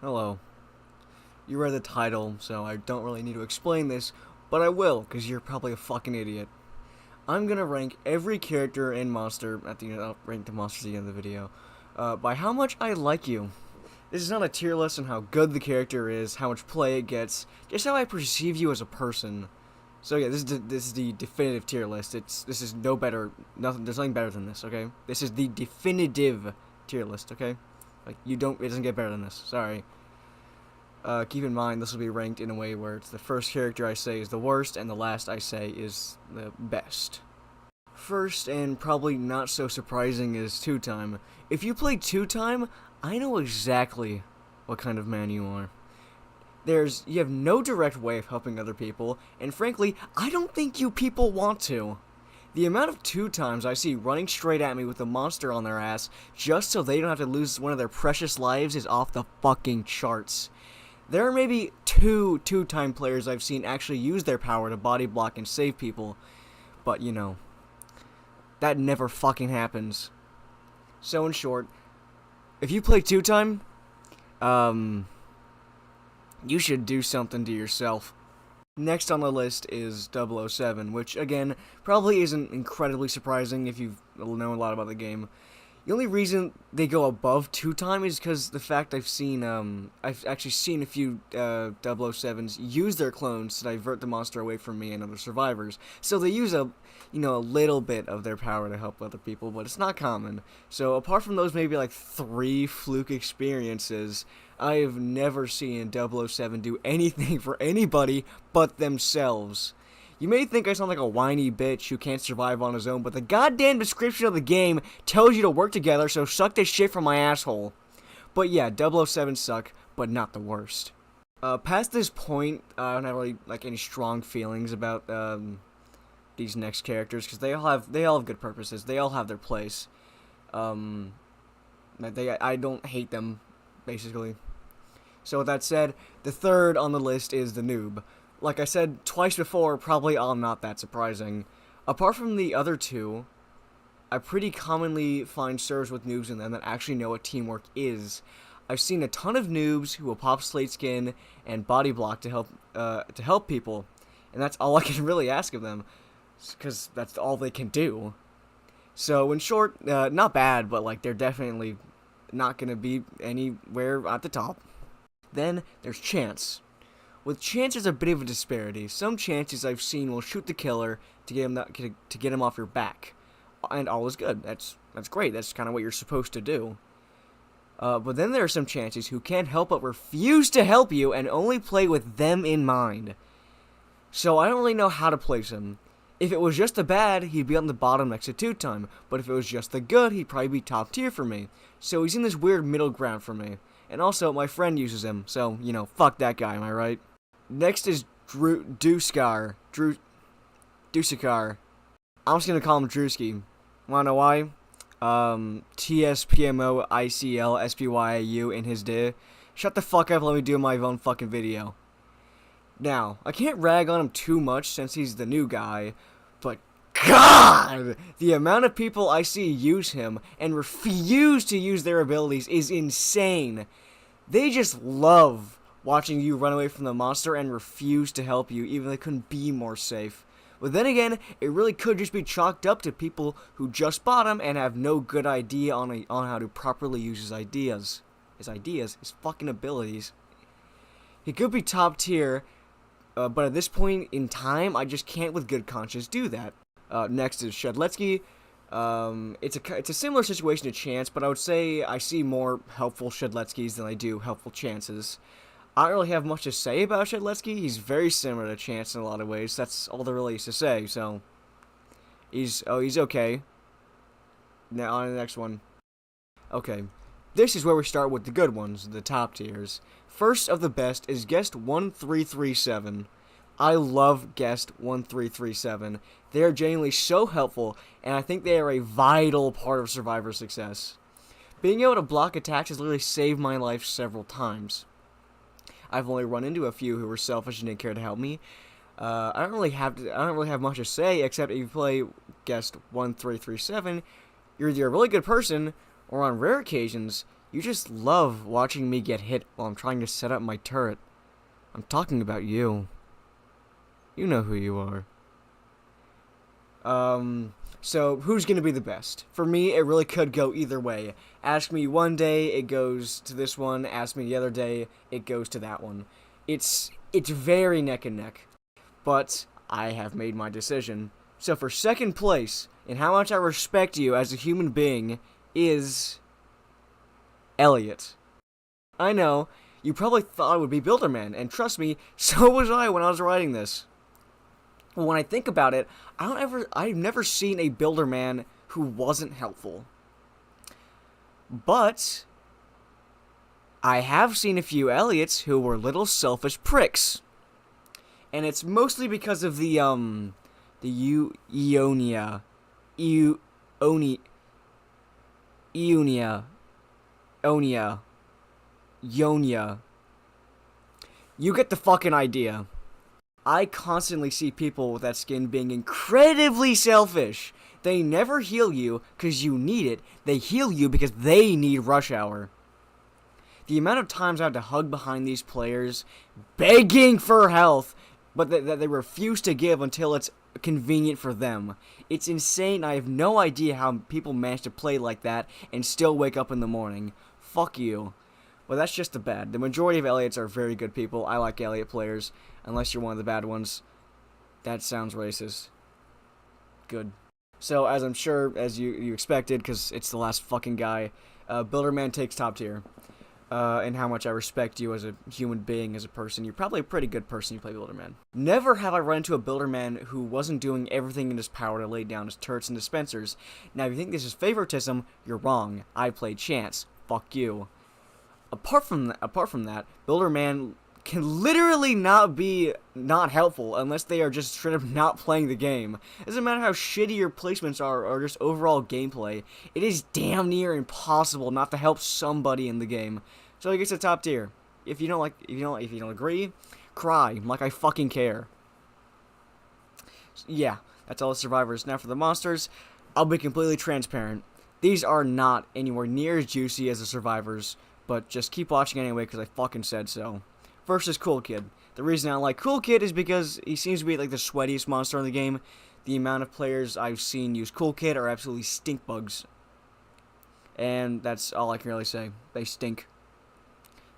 Hello. You read the title, so I don't really need to explain this, but I will, because you're probably a fucking idiot. I'm gonna rank every character and monster at the end. I'll rank the monsters at the end of the video by how much I like you. This is not a tier list on how good the character is, how much play it gets, just how I perceive you as a person. So yeah, this is the definitive tier list. This is no better. There's nothing better than this. Okay, this is the definitive tier list. Okay, like it doesn't get better than this. Sorry. Keep in mind, this will be ranked in a way where it's the first character I say is the worst, and the last I say is the best. First, and probably not so surprising, is two-time. If you play two-time, I know exactly what kind of man you are. You have no direct way of helping other people, and frankly, I don't think you people want to. The amount of two-times I see running straight at me with a monster on their ass just so they don't have to lose one of their precious lives is off the fucking charts. There are maybe two-time players I've seen actually use their power to body block and save people, but you know, that never fucking happens. So in short, if you play two-time, you should do something to yourself. Next on the list is 007, which again, probably isn't incredibly surprising if you know a lot about the game. The only reason they go above two-time is because the fact I've actually seen a few 007s use their clones to divert the monster away from me and other survivors. So they use a little bit of their power to help other people, but it's not common. So apart from those maybe like 3 fluke experiences, I have never seen 007 do anything for anybody but themselves. You may think I sound like a whiny bitch who can't survive on his own, but the goddamn description of the game tells you to work together, so suck this shit from my asshole. But yeah, 007 suck, but not the worst. Past this point, I don't have really like any strong feelings about these next characters, because they all have good purposes. They all have their place. I don't hate them, basically. So with that said, the third on the list is the noob. Like I said twice before, probably all not that surprising. Apart from the other two, I pretty commonly find servers with noobs in them that actually know what teamwork is. I've seen a ton of noobs who will pop slate skin and body block to help people, and that's all I can really ask of them, because that's all they can do. So in short, not bad, but like they're definitely not gonna be anywhere at the top. Then there's chance. With chance, there's a bit of a disparity. Some chances I've seen will shoot the killer to get him off your back, and all is good. That's great. That's kind of what you're supposed to do. But then there are some chances who can't help but refuse to help you and only play with them in mind. So I don't really know how to place him. If it was just the bad, he'd be on the bottom next to two-time. But if it was just the good, he'd probably be top tier for me. So he's in this weird middle ground for me. And also, my friend uses him, so, you know, fuck that guy, am I right? Next is Duscar. I'm just gonna call him Drewski. Wanna know why? TSPMOICLSPYAU in his day. Shut the fuck up, let me do my own fucking video. Now, I can't rag on him too much since he's the new guy, but God! The amount of people I see use him and refuse to use their abilities is insane. They just love watching you run away from the monster and refuse to help you, even though they couldn't be more safe. But then again, it really could just be chalked up to people who just bought him and have no good idea on how to properly use his fucking abilities. He could be top tier, but at this point in time, I just can't with good conscience do that. Next is Shedletsky. It's a similar situation to Chance, but I would say I see more helpful Shedletskys than I do helpful Chances. I don't really have much to say about Shedletsky. He's very similar to Chance in a lot of ways. That's all there really is to say, so he's okay. Now on to the next one. Okay. This is where we start with the good ones, the top tiers. First of the best is Guest 1337. I love Guest 1337. They are genuinely so helpful, and I think they are a vital part of Survivor success. Being able to block attacks has literally saved my life several times. I've only run into a few who were selfish and didn't care to help me. I don't really have much to say, except if you play Guest 1337, you're either a really good person, or on rare occasions, You just love watching me get hit while I'm trying to set up my turret. I'm talking about you. You know who you are. So who's gonna be the best? For me, it really could go either way. Ask me one day, it goes to this one. Ask me the other day, it goes to that one. It's very neck and neck. But I have made my decision. So for second place, in how much I respect you as a human being, is Elliot. I know, you probably thought it would be Builderman, and trust me, so was I when I was writing this. When I think about it, I've never seen a Builderman who wasn't helpful. But I have seen a few Elliots who were little selfish pricks. And it's mostly because of the Ionia. You get the fucking idea. I constantly see people with that skin being incredibly selfish. They never heal you because you need it. They heal you because they need rush hour. The amount of times I have to hug behind these players, begging for health, but that they refuse to give until it's convenient for them. It's insane. I have no idea how people manage to play like that and still wake up in the morning. Fuck you. Well, that's just the bad. The majority of Elliots are very good people. I like Elliot players, unless you're one of the bad ones. That sounds racist. Good. So, as I'm sure, as you expected, because it's the last fucking guy, Builderman takes top tier. And how much I respect you as a human being, as a person. You're probably a pretty good person, you play Builderman. Never have I run into a Builderman who wasn't doing everything in his power to lay down his turrets and dispensers. Now, if you think this is favoritism, you're wrong. I play Chance. Fuck you. Apart from that, Builderman can literally not helpful unless they are just straight up not playing the game. It doesn't matter how shitty your placements are or just overall gameplay. It is damn near impossible not to help somebody in the game. So he gets a top tier. If you don't agree, cry like I fucking care. Yeah, that's all the survivors. Now for the monsters, I'll be completely transparent. These are not anywhere near as juicy as the survivors. But just keep watching anyway because I fucking said so. First is Cool Kid. The reason I like Cool Kid is because he seems to be like the sweatiest monster in the game. The amount of players I've seen use Cool Kid are absolutely stink bugs. And that's all I can really say. They stink.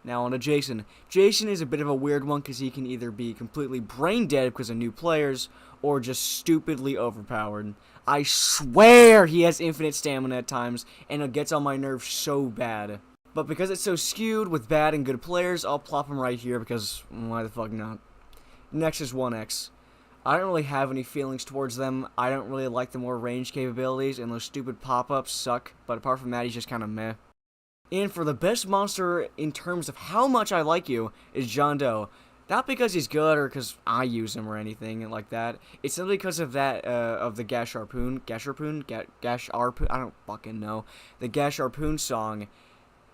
Now on to Jason. Jason is a bit of a weird one because he can either be completely brain dead because of new players or just stupidly overpowered. I swear he has infinite stamina at times and it gets on my nerves so bad. But because it's so skewed with bad and good players, I'll plop him right here because why the fuck not? Next is 1X. I don't really have any feelings towards them. I don't really like the more range capabilities, and those stupid pop-ups suck. But apart from that, he's just kind of meh. And for the best monster in terms of how much I like you is John Doe. Not because he's good or because I use him or anything like that. It's simply because of that, of the Gash Harpoon, I don't fucking know. The Gash Harpoon song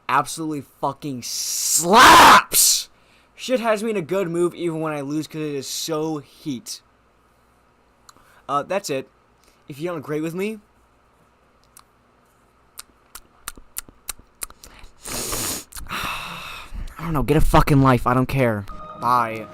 absolutely fucking slaps! Shit has me in a good move even when I lose because it is so heat. That's it. If you don't agree with me, I don't know, get a fucking life, I don't care. Bye.